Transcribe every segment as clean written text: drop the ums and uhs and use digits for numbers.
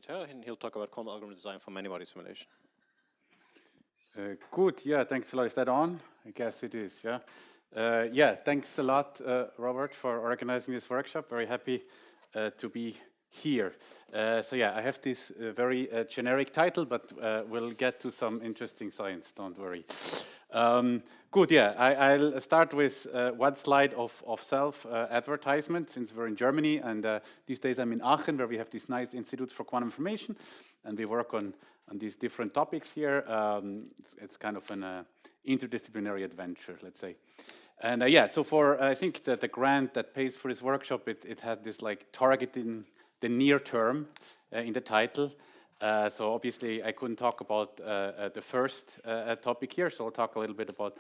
RWTH, and he'll talk about quantum algorithm design for many-body simulation. Good, yeah, thanks a lot. Is that on? I guess it is, yeah. Yeah, thanks a lot, Robert, for organizing this workshop. Very happy to be here. So yeah, I have this very generic title, but we'll get to some interesting science, don't worry. Good, yeah, I'll start with one slide of self-advertisement, since we're in Germany, and these days I'm in Aachen, where we have this nice Institute for Quantum Information, and we work on these different topics here. It's kind of an interdisciplinary adventure, let's say. And yeah, so for, I think that the grant that pays for this workshop, it had this like targeting the near term in the title. So obviously I couldn't talk about the first topic here, so I'll talk a little bit about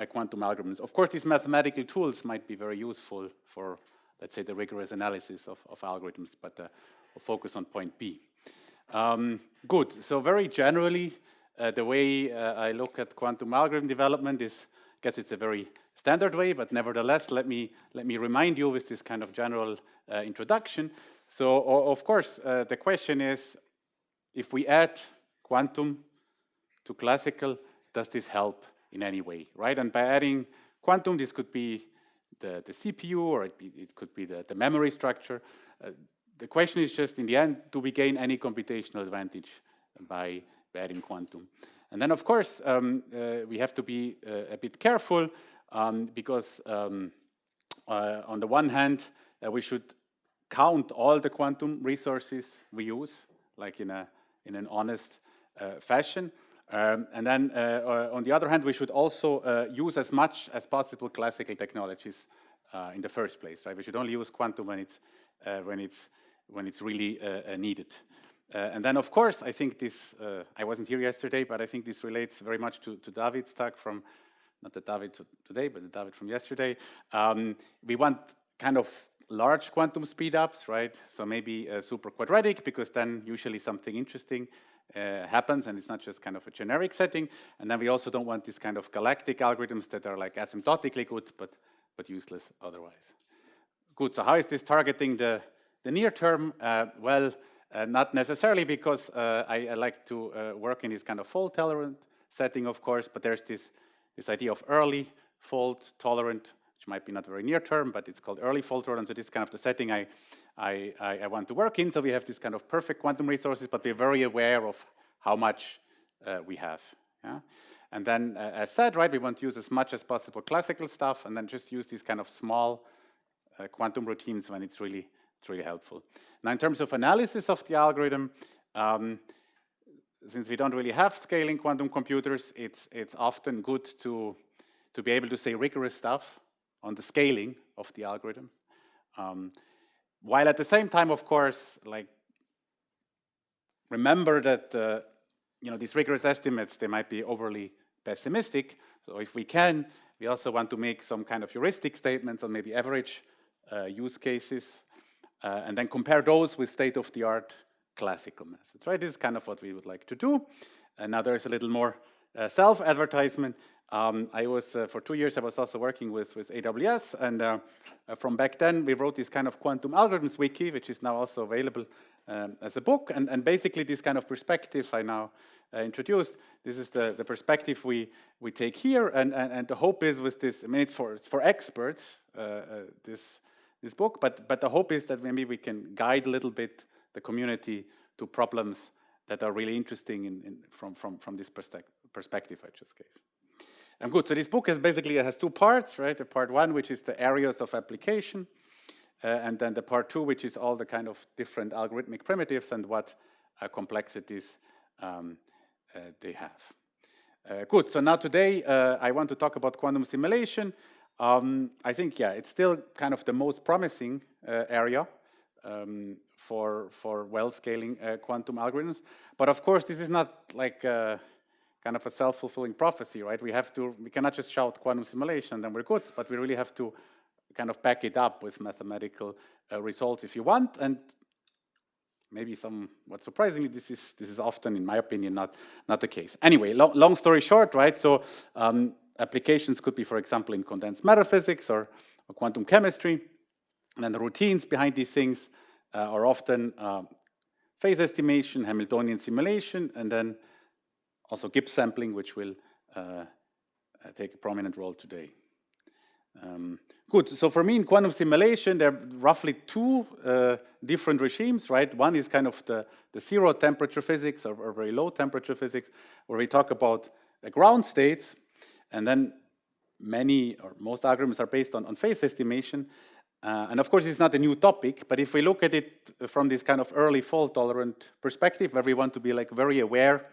quantum algorithms. Of course, these mathematical tools might be very useful for, let's say, the rigorous analysis of algorithms, but we'll focus on point B. Good, so very generally, the way I look at quantum algorithm development is, I guess it's a very standard way, but nevertheless, let me remind you with this kind of general introduction. So, of course, the question is, if we add quantum to classical, does this help in any way, right? And by adding quantum, this could be the CPU, or it could be the memory structure. The question is just, in the end, do we gain any computational advantage by adding quantum? And then, of course, we have to be a bit careful because on the one hand, we should count all the quantum resources we use, like in an honest fashion. And then, on the other hand, we should also use as much as possible classical technologies in the first place, right? We should only use quantum when it's really needed. And then, of course, I think this, I wasn't here yesterday, but I think this relates very much to David's talk from, not the David today, but the David from yesterday. We want kind of large quantum speedups, right? So maybe super quadratic, because then usually something interesting happens, and it's not just kind of a generic setting. And then we also don't want these kind of galactic algorithms that are like asymptotically good, but useless otherwise. Good, so how is this targeting the near term? Well, not necessarily, because I like to work in this kind of fault-tolerant setting, of course, but there's this idea of early fault-tolerant, which might be not very near-term, but it's called early fault-tolerant. So this is kind of the setting I want to work in. So we have this kind of perfect quantum resources, but we're very aware of how much we have. Yeah? And then, as said, right, we want to use as much as possible classical stuff, and then just use these kind of small quantum routines when it's really helpful. Now, in terms of analysis of the algorithm, since we don't really have scaling quantum computers, it's often good to be able to say rigorous stuff on the scaling of the algorithm, while at the same time, of course, like remember that these rigorous estimates, they might be overly pessimistic. So if we can, we also want to make some kind of heuristic statements on maybe average use cases. And then compare those with state-of-the-art classical methods, right? This is kind of what we would like to do. And now there's a little more self-advertisement. I was, for 2 years, I was also working with AWS, and from back then, we wrote this kind of quantum algorithms wiki, which is now also available as a book. And basically, this kind of perspective I now introduced, this is the perspective we take here, and the hope is with this, I mean, it's for experts, this book, but the hope is that maybe we can guide a little bit the community to problems that are really interesting from this perspective I just gave. And good, so this book has two parts, right? The part one, which is the areas of application, and then the part two, which is all the kind of different algorithmic primitives and what complexities they have. Good, so now today I want to talk about quantum simulation. I think, yeah, it's still kind of the most promising area for well-scaling quantum algorithms. But of course, this is not like kind of a self-fulfilling prophecy, right? We cannot just shout quantum simulation, then we're good, but we really have to kind of back it up with mathematical results if you want. And maybe somewhat surprisingly, this is often, in my opinion, not the case. Anyway, long story short, right? So applications could be, for example, in condensed matter physics or quantum chemistry. And then the routines behind these things are often phase estimation, Hamiltonian simulation, and then also Gibbs sampling, which will take a prominent role today. Good, so for me in quantum simulation, there are roughly two different regimes, right? One is kind of the zero temperature physics or very low temperature physics, where we talk about ground states, and then many or most algorithms are based on phase estimation. And of course, it's not a new topic, but if we look at it from this kind of early fault tolerant perspective, where we want to be like very aware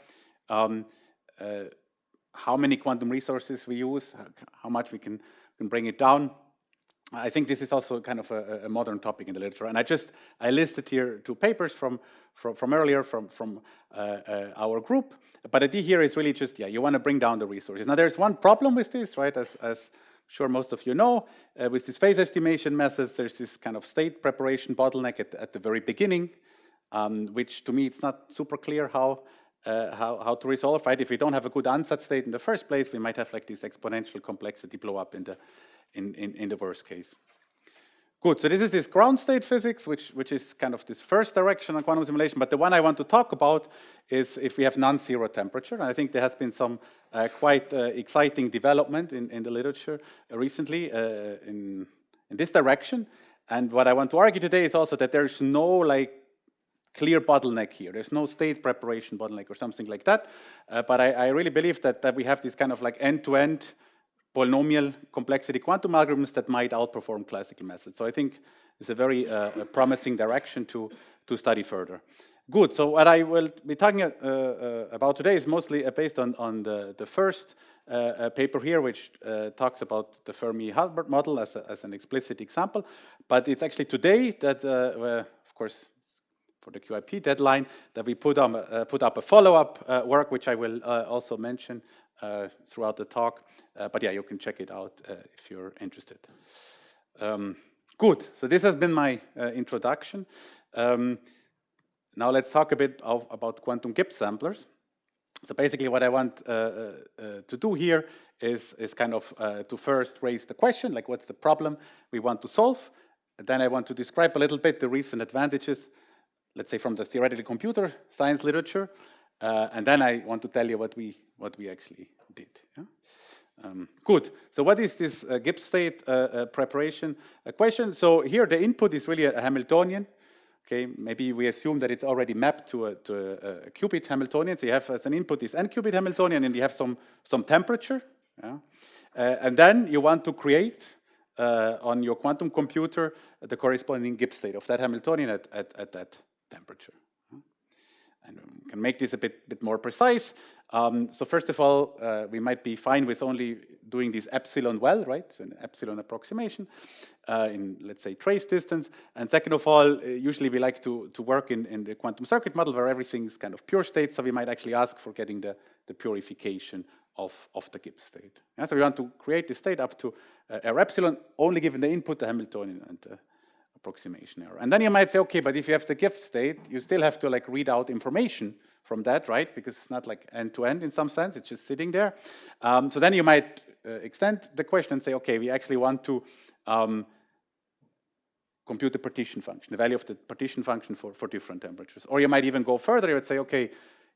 how many quantum resources we use, how much we can bring it down. I think this is also kind of a modern topic in the literature. And I listed here two papers from earlier from our group. But the idea here is really just, you want to bring down the resources. Now, there's one problem with this, right? As sure most of you know, with these phase estimation methods, there's this kind of state preparation bottleneck at the very beginning, which to me, it's not super clear how to resolve, right? If we don't have a good ansatz state in the first place, we might have like this exponential complexity blow up in the worst case. Good, so this is this ground state physics, which is kind of this first direction on quantum simulation, but the one I want to talk about is if we have non-zero temperature. And I think there has been some quite exciting development in the literature recently in this direction. And what I want to argue today is also that there's no like clear bottleneck here. There's no state preparation bottleneck or something like that. But I really believe that we have this kind of like end-to-end polynomial complexity quantum algorithms that might outperform classical methods. So I think it's a very promising direction to study further. Good, so what I will be talking about today is mostly based on the first paper here, which talks about the Fermi-Hubbard model as an explicit example. But it's actually today that, of course, for the QIP deadline, that we put up a follow-up work, which I will also mention throughout the talk. But yeah, you can check it out if you're interested. Good, so this has been my introduction. Now let's talk a bit about quantum Gibbs samplers. So basically what I want to do here is kind of to first raise the question, like what's the problem we want to solve? Then I want to describe a little bit the recent advantages, let's say from the theoretical computer science literature, and then I want to tell you what we actually did. Yeah? Good. So what is this Gibbs state preparation question? So here the input is really a Hamiltonian. Okay, maybe we assume that it's already mapped to a qubit Hamiltonian. So you have as an input this n qubit Hamiltonian, and you have some temperature. Yeah? And then you want to create on your quantum computer the corresponding Gibbs state of that Hamiltonian at that temperature. And we can make this a bit more precise. So first of all, we might be fine with only doing this epsilon well, right? So an epsilon approximation in, let's say, trace distance. And second of all, usually we like to work in the quantum circuit model where everything's kind of pure state. So we might actually ask for getting the purification of the Gibbs state. Yeah, so we want to create the state up to R epsilon, only given the input, the Hamiltonian, and the approximation error. And then you might say, okay, but if you have the Gibbs state, you still have to like read out information from that, right? Because it's not like end-to-end in some sense, it's just sitting there. So then you might extend the question and say, okay, we actually want to compute the partition function, the value of the partition function for different temperatures. Or you might even go further, you would say, okay,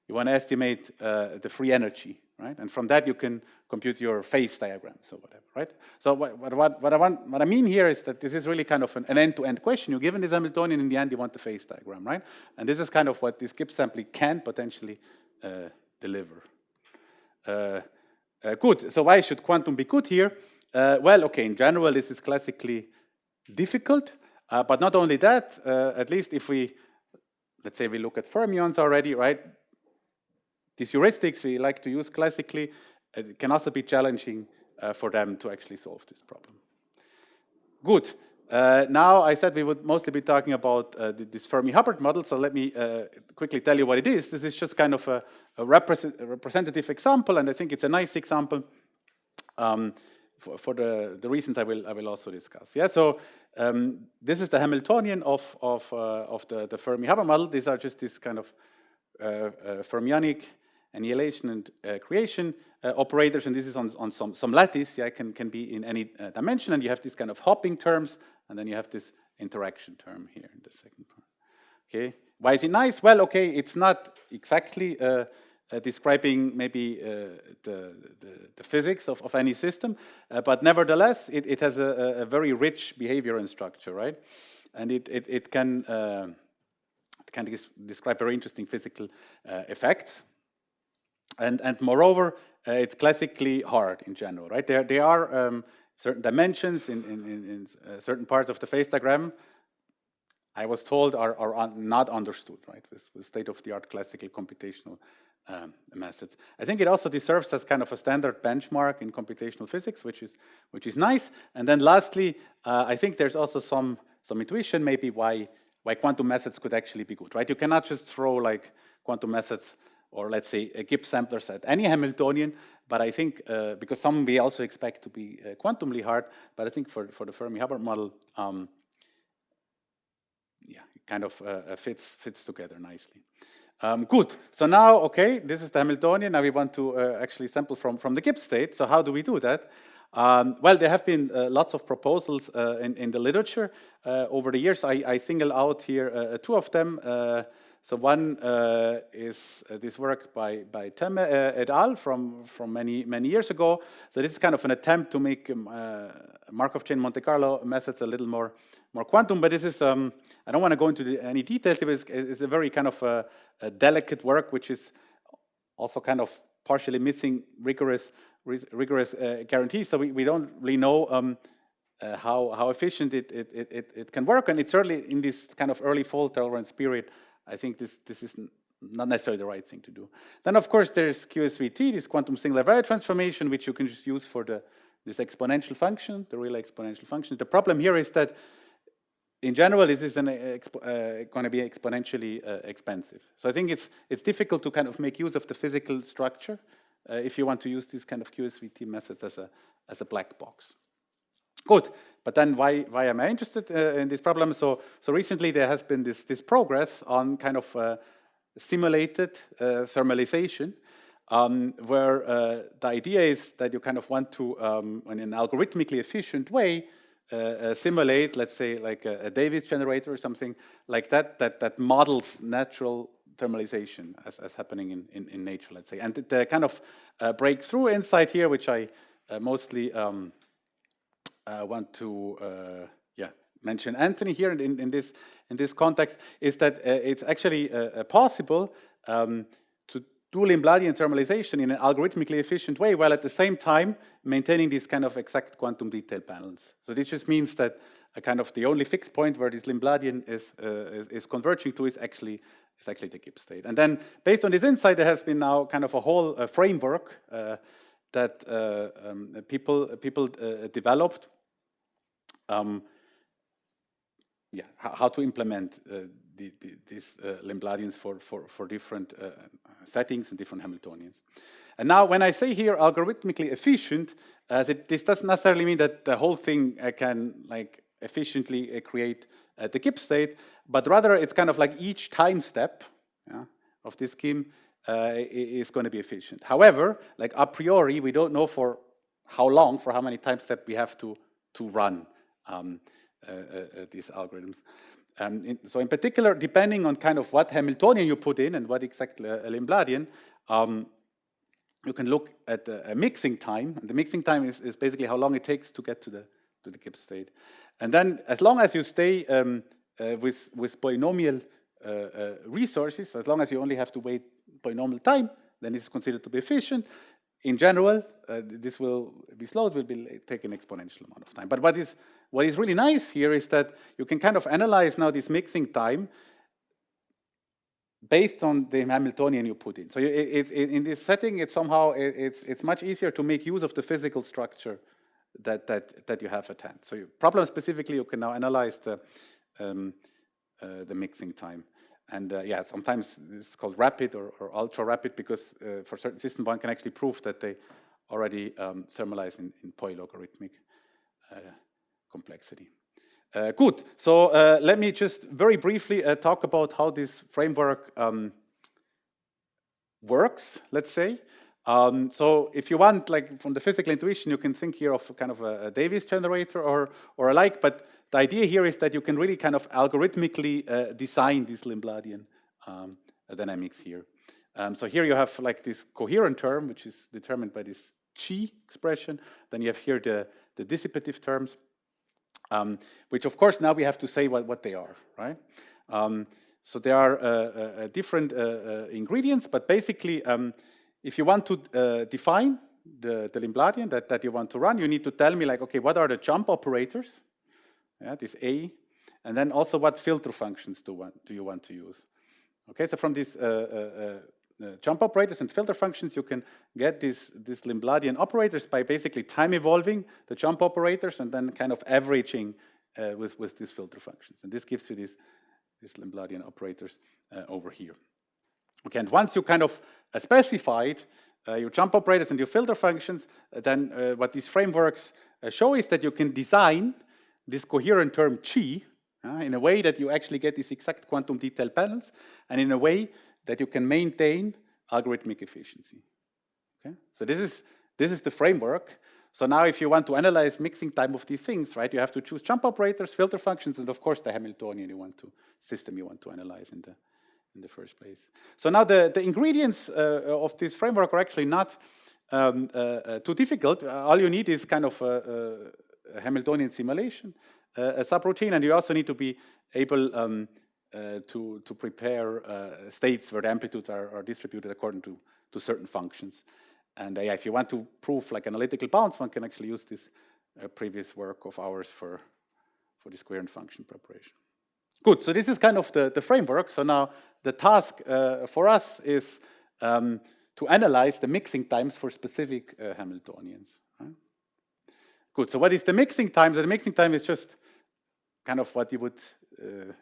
you want to estimate the free energy, right? And from that you can compute your phase diagrams or whatever, right? So what I mean here is that this is really kind of an end-to-end question. You're given this Hamiltonian, in the end you want the phase diagram, right? And this is kind of what this Gibbs sampling can potentially deliver. Good, so why should quantum be good here? Well, okay, in general this is classically difficult, but not only that, at least if let's say we look at fermions already, right? These heuristics we like to use classically, it can also be challenging for them to actually solve this problem. Good. Now I said we would mostly be talking about this Fermi-Hubbard model, so let me quickly tell you what it is. This is just kind of a representative example, and I think it's a nice example for the reasons I will also discuss. Yeah, so this is the Hamiltonian of the Fermi-Hubbard model. These are just this kind of fermionic annihilation and creation operators, and this is on some lattice. Yeah, can be in any dimension, and you have these kind of hopping terms, and then you have this interaction term here in the second part. Okay, why is it nice? Well, okay, it's not exactly describing maybe the physics of any system, but nevertheless, it has a very rich behavior and structure, right? And it can describe very interesting physical effects. And moreover, it's classically hard in general, right? There are certain dimensions in certain parts of the phase diagram, I was told, are not understood, right, with state-of-the-art classical computational methods. I think it also deserves as kind of a standard benchmark in computational physics, which is nice. And then lastly, I think there's also some intuition maybe why quantum methods could actually be good, right? You cannot just throw like quantum methods or let's say Gibbs samplers at any Hamiltonian, but I think because some we also expect to be quantumly hard, but I think for the Fermi-Hubbard model, yeah, it kind of fits together nicely. Good. So now, okay, this is the Hamiltonian. Now we want to actually sample from the Gibbs state. So how do we do that? Well, there have been lots of proposals in the literature over the years. I single out here two of them. So one is this work by Temme et al. from many years ago. So this is kind of an attempt to make Markov chain Monte Carlo methods a little more quantum. But this is I don't want to go into any details. It's a very kind of a delicate work, which is also kind of partially missing rigorous guarantees. So we don't really know how efficient it can work, and it's certainly in this kind of early fault tolerance period. I think this is not necessarily the right thing to do. Then, of course, there's QSVT, this quantum singular value transformation, which you can just use for this exponential function, the real exponential function. The problem here is that, in general, this is going to be exponentially expensive. So I think it's difficult to kind of make use of the physical structure if you want to use these kind of QSVT methods as a black box. Good, but then why am I interested in this problem? So recently there has been this progress on kind of simulated thermalization, where the idea is that you kind of want to, in an algorithmically efficient way, simulate, let's say, like a Davis generator or something like that models natural thermalization as happening in nature, let's say. And the kind of breakthrough insight here, which I mostly want to mention Anthony here in this context, is that it's actually possible to do Lindbladian thermalization in an algorithmically efficient way, while at the same time maintaining this kind of exact quantum detail balance. So this just means that kind of the only fixed point where this Lindbladian is converging to is actually the Gibbs state. And then based on this insight, there has been now kind of a whole framework that people developed. How to implement these Lindbladians for different settings and different Hamiltonians. And now, when I say here algorithmically efficient, this doesn't necessarily mean that the whole thing can like efficiently create the Gibbs state, but rather it's kind of like each time step of this scheme is going to be efficient. However, like a priori, we don't know for how long, for how many time steps we have to run these algorithms. So in particular, depending on kind of what Hamiltonian you put in and what exactly a Lindbladian, you can look at a mixing time. And the mixing time is basically how long it takes to get to the Gibbs state. And then as long as you stay with polynomial resources, so as long as you only have to wait polynomial time, then this is considered to be efficient. In general, this will be slow. It will take an exponential amount of time. But what is really nice here is that you can kind of analyze now this mixing time based on the Hamiltonian you put in. So it's in this setting, it's much easier to make use of the physical structure that you have at hand. So problem specifically, you can now analyze the mixing time. And sometimes this is called rapid or ultra rapid because for certain systems one can actually prove that they already thermalize in polylogarithmic complexity. Good. So let me just very briefly talk about how this framework works, let's say. So if you want, like from the physical intuition, you can think here of kind of a Davis generator or alike, but the idea here is that you can really kind of algorithmically design these Lindbladian dynamics here. So here you have like this coherent term, which is determined by this chi expression. Then you have here the dissipative terms, which of course now we have to say what they are, right? So there are different ingredients, but basically, if you want to define the Lindbladian that you want to run, you need to tell me like, okay, what are the jump operators? Yeah, this A, and then also what filter functions do you want to use? Okay, so from these jump operators and filter functions, you can get these Lindbladian operators by basically time evolving the jump operators and then kind of averaging with these filter functions. And this gives you these Lindbladian operators over here. Okay, and once you kind of specified your jump operators and your filter functions, then what these frameworks show is that you can design this coherent term chi in a way that you actually get these exact quantum detail panels, and in a way that you can maintain algorithmic efficiency. Okay, so this is the framework. So now, if you want to analyze mixing time of these things, right, you have to choose jump operators, filter functions, and of course the Hamiltonian system you want to analyze in the first place. So now the ingredients of this framework are actually not too difficult. All you need is kind of a Hamiltonian simulation, a subroutine, and you also need to be able to prepare states where the amplitudes are distributed according to certain functions. And yeah, if you want to prove like analytical bounds, one can actually use this previous work of ours for this coherent function preparation. Good, so this is kind of the framework. So now the task for us is to analyze the mixing times for specific Hamiltonians. Right? Good, so what is the mixing time? So the mixing time is just kind of what you would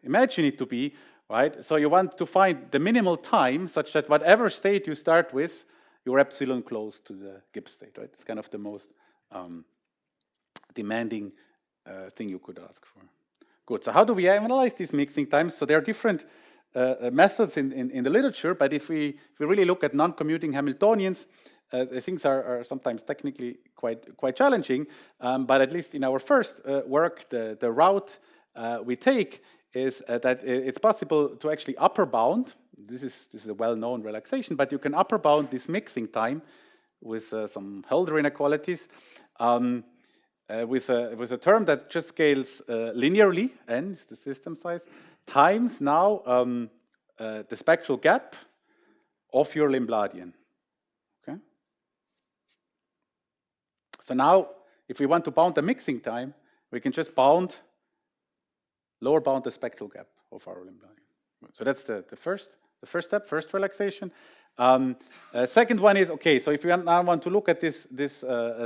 imagine it to be, right? So you want to find the minimal time such that whatever state you start with, you're epsilon close to the Gibbs state, right? It's kind of the most demanding thing you could ask for. Good, so how do we analyze these mixing times? So there are different methods in the literature, but if we really look at non-commuting Hamiltonians, things are sometimes technically quite challenging, but at least in our first work, the route we take is that it's possible to actually upper bound. This is a well-known relaxation, but you can upper bound this mixing time with some Hölder inequalities with a term that just scales linearly, n is the system size, times now the spectral gap of your Lindbladian. Okay. So now, if we want to bound the mixing time, we can just lower bound the spectral gap of our Lindbladian. So that's the first step, first relaxation. Second one is, okay, so if you now want to look at this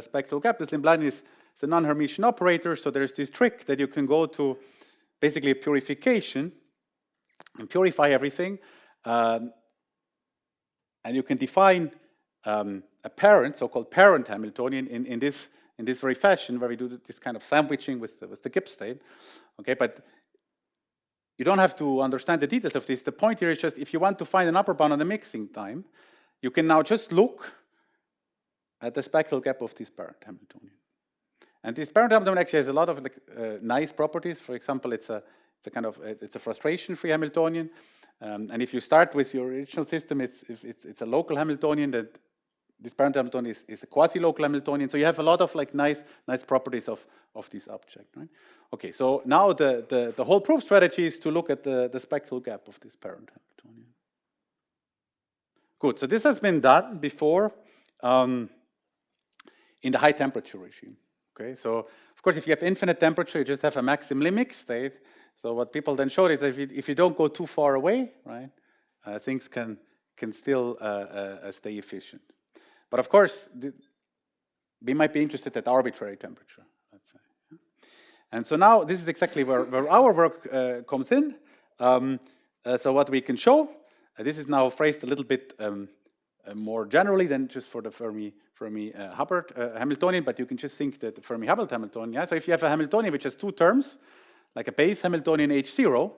spectral gap, this Lindbladian is a non-Hermitian operator, so there's this trick that you can go to basically a purification and purify everything, and you can define a parent, so-called parent Hamiltonian in this very fashion where we do this kind of sandwiching with the Gibbs state. Okay, but you don't have to understand the details of this. The point here is just if you want to find an upper bound on the mixing time, you can now just look at the spectral gap of this parent Hamiltonian. And this parent Hamiltonian actually has a lot of nice properties. For example, it's a frustration-free Hamiltonian. And if you start with your original system, it's a local Hamiltonian. That this parent Hamiltonian is a quasi-local Hamiltonian. So you have a lot of like nice properties of this object, right? Okay, so now the whole proof strategy is to look at the spectral gap of this parent Hamiltonian. Good, so this has been done before in the high temperature regime. Okay, so of course, if you have infinite temperature, you just have a maximum limit state. So what people then showed is that if you don't go too far away, right, things can still stay efficient. But of course, we might be interested at arbitrary temperature, let's say. And so now this is exactly where our work comes in. So what we can show, this is now phrased a little bit more generally than just for the Fermi-Hubbard Hamiltonian, but you can just think that the Fermi-Hubbard Hamiltonian. Yeah? So if you have a Hamiltonian which has two terms, like a base Hamiltonian H0,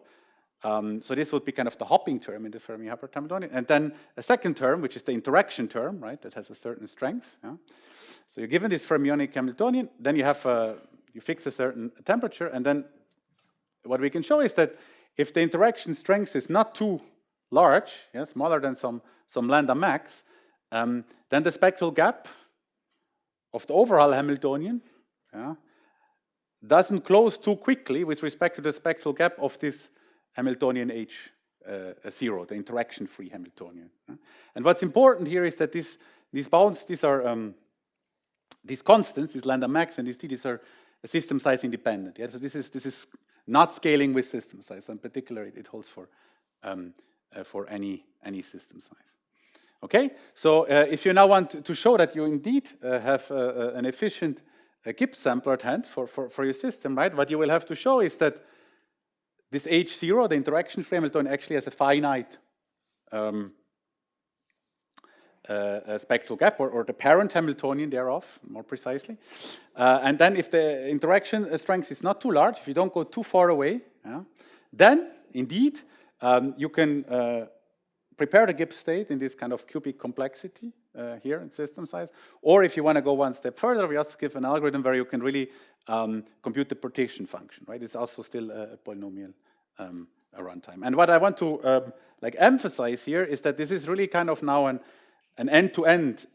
So this would be kind of the hopping term in the Fermi-Hubbard Hamiltonian. And then a second term, which is the interaction term, right, that has a certain strength. Yeah? So you're given this fermionic Hamiltonian, then you have you fix a certain temperature, and then what we can show is that if the interaction strength is not too large, yeah, smaller than some lambda max, then the spectral gap of the overall Hamiltonian, yeah, doesn't close too quickly with respect to the spectral gap of this Hamiltonian H0, the interaction-free Hamiltonian. Yeah. And what's important here is that these bounds, these are these constants, these lambda max and these t, these are system size independent. Yeah? So this is not scaling with system size. So in particular, it holds for any system size. Okay, so if you now want to show that you indeed have an efficient Gibbs sampler at hand for your system, right? What you will have to show is that this H0, the interaction-free Hamiltonian, actually has a finite spectral gap, or the parent Hamiltonian thereof, more precisely. And then if the interaction strength is not too large, if you don't go too far away, yeah, then indeed you can prepare the Gibbs state in this kind of cubic complexity here in system size. Or if you want to go one step further, we also give an algorithm where you can really compute the partition function, right? It's also still a polynomial a runtime. And what I want to emphasize here is that this is really kind of now an end-to-end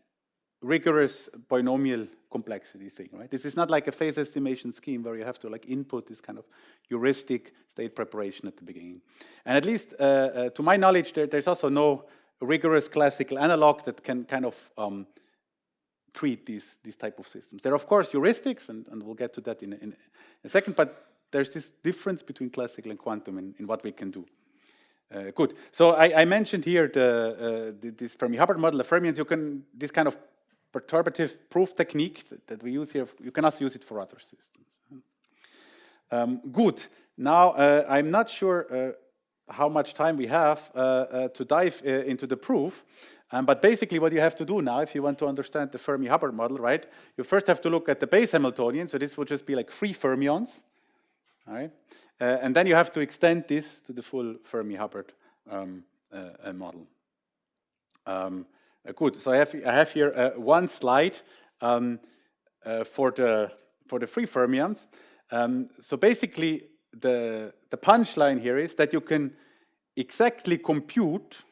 rigorous polynomial complexity thing, right? This is not like a phase estimation scheme where you have to input this kind of heuristic state preparation at the beginning. And at least to my knowledge, there's also no rigorous classical analog that can kind of treat these type of systems. There are of course heuristics, and we'll get to that in a second, but there's this difference between classical and quantum in what we can do. Good. So I mentioned here this Fermi-Hubbard model, the fermions. You can, this kind of perturbative proof technique that we use here, you can also use it for other systems. Good. Now I'm not sure how much time we have to dive into the proof, but basically what you have to do now, if you want to understand the Fermi-Hubbard model, right? You first have to look at the base Hamiltonian. So this would just be like free fermions. All right, and then you have to extend this to the full Fermi-Hubbard model. Good. So I have here one slide for the free fermions. So basically, the punchline here is that you can exactly compute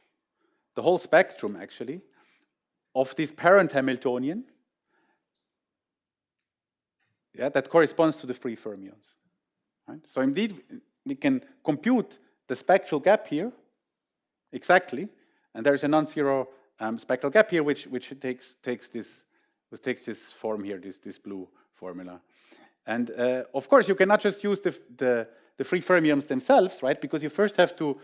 the whole spectrum, actually, of this parent Hamiltonian. Yeah, that corresponds to the free fermions. Right? So indeed, we can compute the spectral gap here exactly, and there's a non-zero spectral gap here, which takes this form here, this blue formula. And of course, you cannot just use the free fermions themselves, right? Because you first have to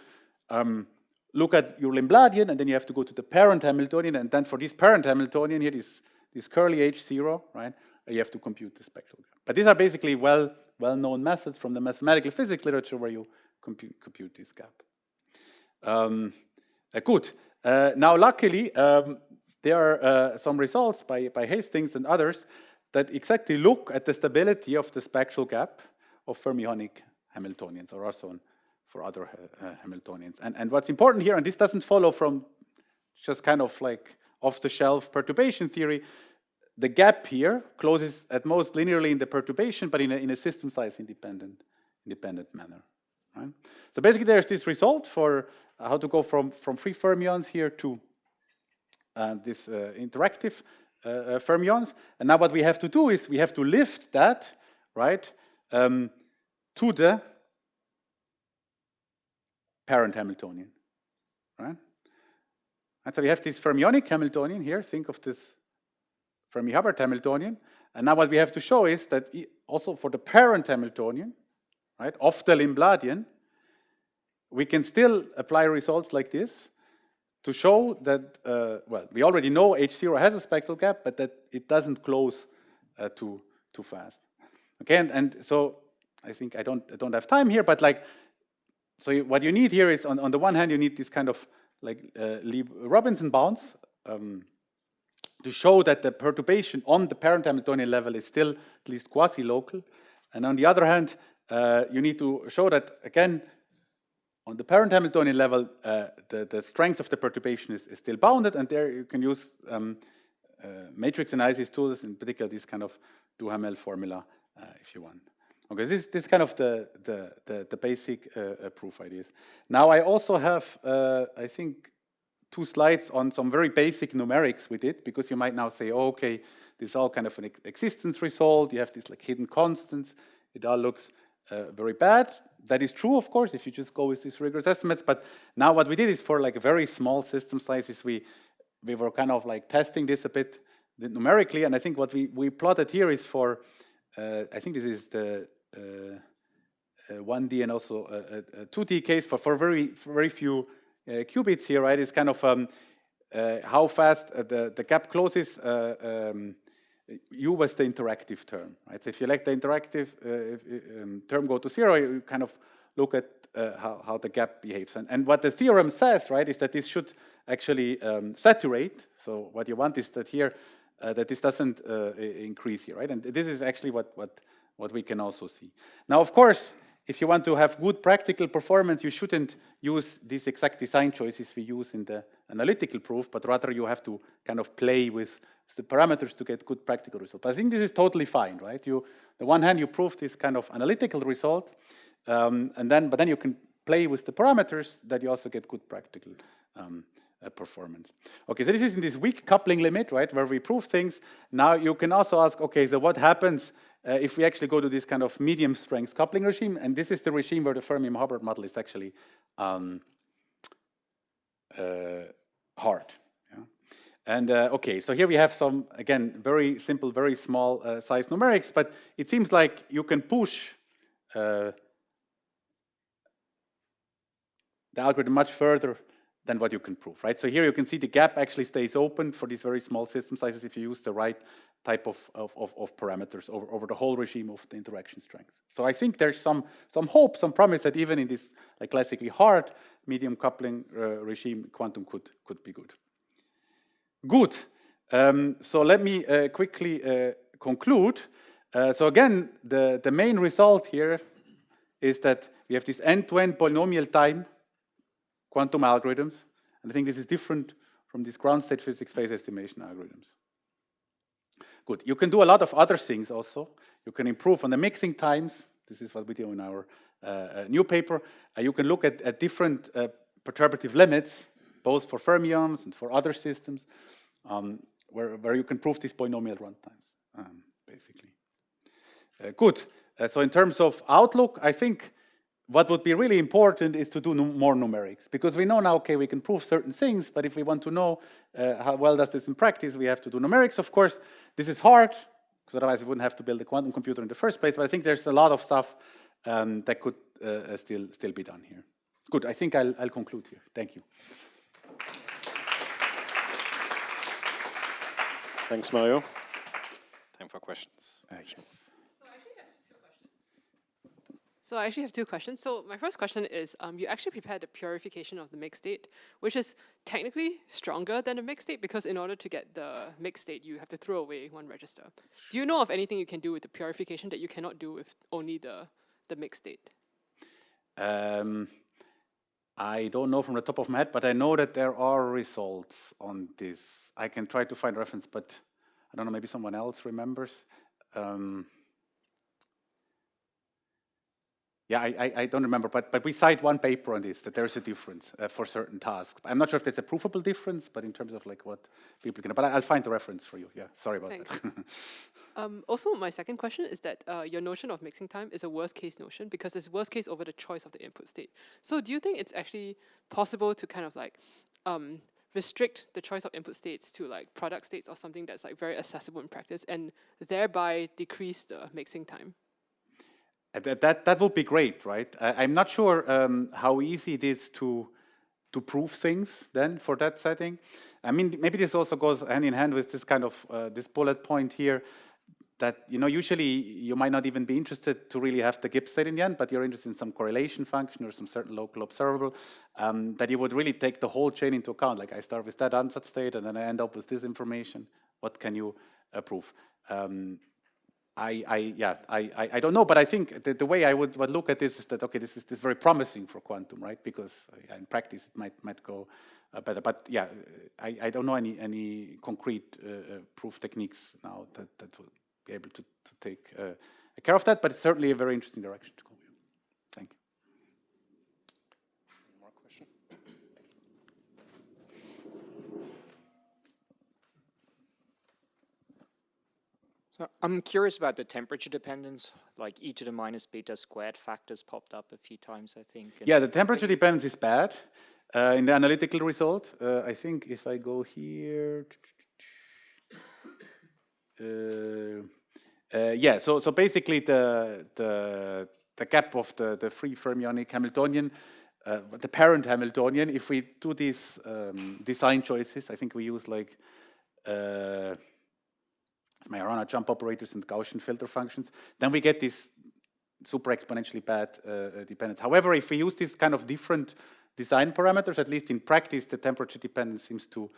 look at your Limbladian, and then you have to go to the parent Hamiltonian, and then for this parent Hamiltonian here, this curly H0, right? You have to compute the spectral gap. But these are basically well-known methods from the mathematical physics literature where you compute this gap. Good. Now, luckily, there are some results by Hastings and others that exactly look at the stability of the spectral gap of fermionic Hamiltonians, or also for other Hamiltonians. And what's important here, and this doesn't follow from just kind of like off-the-shelf perturbation theory, the gap here closes at most linearly in the perturbation, but in a system size independent manner. Right? So basically, there's this result for how to go from free fermions here to this interactive fermions. And now what we have to do is we have to lift that, right, to the parent Hamiltonian. Right? And so we have this fermionic Hamiltonian here. Think of this Fermi-Hubbard Hamiltonian. And now what we have to show is that also for the parent Hamiltonian, right, of the Limbladian, we can still apply results like this to show that, well, we already know H0 has a spectral gap, but that it doesn't close too fast. Okay, and so I think I don't have time here, but so what you need here is on the one hand, you need this kind of Robinson bounds, to show that the perturbation on the parent Hamiltonian level is still at least quasi-local. And on the other hand, you need to show that, again, on the parent Hamiltonian level, the strength of the perturbation is still bounded, and there you can use matrix analysis tools, in particular this kind of Duhamel formula, if you want. Okay, this kind of the basic proof ideas. Now I also have, I think, 2 slides on some very basic numerics we did, because you might now say, oh, okay, this is all kind of an existence result. You have these like hidden constants. It all looks very bad. That is true, of course, if you just go with these rigorous estimates. But now what we did is for like a very small system sizes, we were kind of like testing this a bit numerically. And I think what we plotted here is for, I think this is the 1D and also a 2D case for very few qubits here, right? It's kind of how fast the gap closes. U was the interactive term, right? So if you let the interactive term go to 0, you kind of look at how the gap behaves. And what the theorem says, right, is that this should actually saturate. So what you want is that here, that this doesn't increase here, right? And this is actually what we can also see. Now, of course, if you want to have good practical performance, you shouldn't use these exact design choices we use in the analytical proof, but rather you have to kind of play with the parameters to get good practical results. I think this is totally fine, right? On the one hand, you prove this kind of analytical result, but then you can play with the parameters that you also get good practical performance. Okay, so this is in this weak coupling limit, right, where we prove things. Now you can also ask, okay, so what happens if we actually go to this kind of medium strength coupling regime? And this is the regime where the Fermi-Hubbard model is actually hard. Yeah? And okay, so here we have some, again, very simple, very small size numerics, but it seems like you can push the algorithm much further than what you can prove, right? So here you can see the gap actually stays open for these very small system sizes if you use the right type of parameters over the whole regime of the interaction strength. So I think there's some hope, some promise that even in this like classically hard medium coupling regime, quantum could be good. Good. So let me quickly conclude. So again, the main result here is that we have this end-to-end polynomial time quantum algorithms, and I think this is different from these ground state physics phase estimation algorithms. Good. You can do a lot of other things also. You can improve on the mixing times. This is what we do in our new paper. You can look at different perturbative limits, both for fermions and for other systems, where you can prove these polynomial runtimes, basically. Good. So in terms of outlook, I think what would be really important is to do more numerics, because we know now, okay, we can prove certain things, but if we want to know how well does this in practice, we have to do numerics. Of course, this is hard, because otherwise we wouldn't have to build a quantum computer in the first place, but I think there's a lot of stuff that could still be done here. Good, I think I'll conclude here. Thank you. Thanks, Mario. Time for questions. Yes. So I actually have two questions. So my first question is, you actually prepared the purification of the mixed state, which is technically stronger than the mixed state, because in order to get the mixed state, you have to throw away one register. Do you know of anything you can do with the purification that you cannot do with only the mixed state? I don't know from the top of my head, but I know that there are results on this. I can try to find reference, but I don't know, maybe someone else remembers. Yeah, I don't remember, but we cite one paper on this, that there's a difference for certain tasks. I'm not sure if there's a provable difference, but in terms of like what people can, but I'll find the reference for you. Yeah, sorry about that. Also, my second question is that your notion of mixing time is a worst case notion, because it's worst case over the choice of the input state. So do you think it's actually possible to kind of like restrict the choice of input states to like product states or something that's like very accessible in practice, and thereby decrease the mixing time? That would be great, right? I'm not sure how easy it is to prove things then for that setting. I mean, maybe this also goes hand in hand with this kind of this bullet point here, that usually you might not even be interested to really have the Gibbs state in the end, but you're interested in some correlation function or some certain local observable, that you would really take the whole chain into account. Like I start with that ansatz state and then I end up with this information. What can you prove? I don't know, but I think the way I would look at this is that, okay, this is very promising for quantum, right? Because in practice it might go better. But yeah, I don't know any concrete proof techniques now that will be able to take care of that, but it's certainly a very interesting direction to go. Thank you. More question? So I'm curious about the temperature dependence, like e to the minus beta squared factors popped up a few times, I think. Yeah, the temperature dependence is bad in the analytical result. I think if I go here, yeah. So basically the gap of the free fermionic Hamiltonian, the parent Hamiltonian. If we do these design choices, I think we use like Majorana jump operators and Gaussian filter functions, then we get this super exponentially bad dependence. However, if we use these kind of different design parameters, at least in practice, the temperature dependence seems to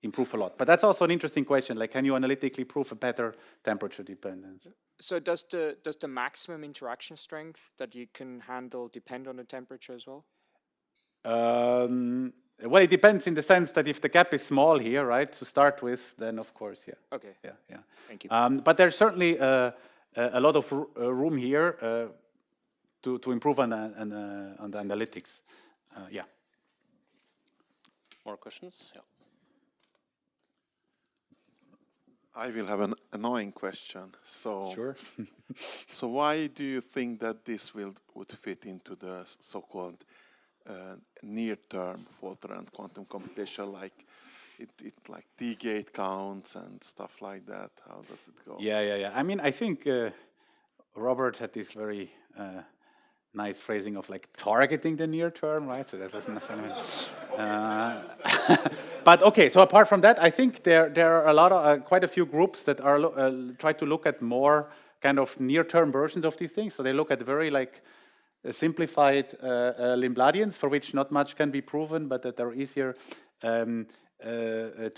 improve a lot. But that's also an interesting question, like can you analytically prove a better temperature dependence? So does the maximum interaction strength that you can handle depend on the temperature as well? Well, it depends in the sense that if the gap is small here, right, to start with, then of course, yeah. Okay. Yeah. Thank you. But there's certainly a lot of room here to improve on the analytics. Yeah. More questions? Yeah. I will have an annoying question. So, Sure. so why do you think that this would fit into the so-called near-term fault-tolerant quantum computation, like it like D-gate counts and stuff like that? How does it go? Yeah. I mean, I think Robert had this very nice phrasing of like targeting the near term, right? So that doesn't necessarily. But okay, so apart from that, I think there are a lot of quite a few groups that are try to look at more kind of near-term versions of these things. So they look at very like simplified Limbladians for which not much can be proven, but that are easier to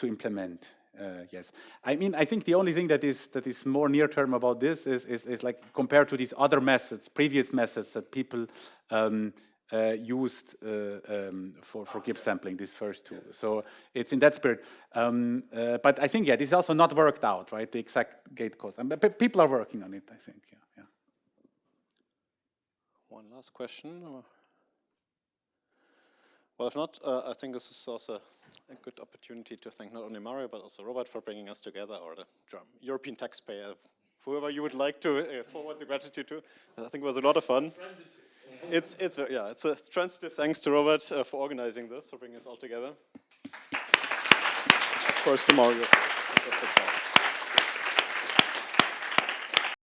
implement. Yes, I mean, I think the only thing that is more near term about this is like compared to these other methods, previous methods that people used for Gibbs sampling, these first two. So it's in that spirit. But I think, yeah, this is also not worked out, right? The exact gate cost. But people are working on it, I think. Yeah. One last question. Well, if not, I think this is also a good opportunity to thank not only Mario, but also Robert for bringing us together, or the European taxpayer, whoever you would like to forward the gratitude to. I think it was a lot of fun. It's a transitive thanks to Robert for organizing this, for bringing us all together. Of course, to Mario.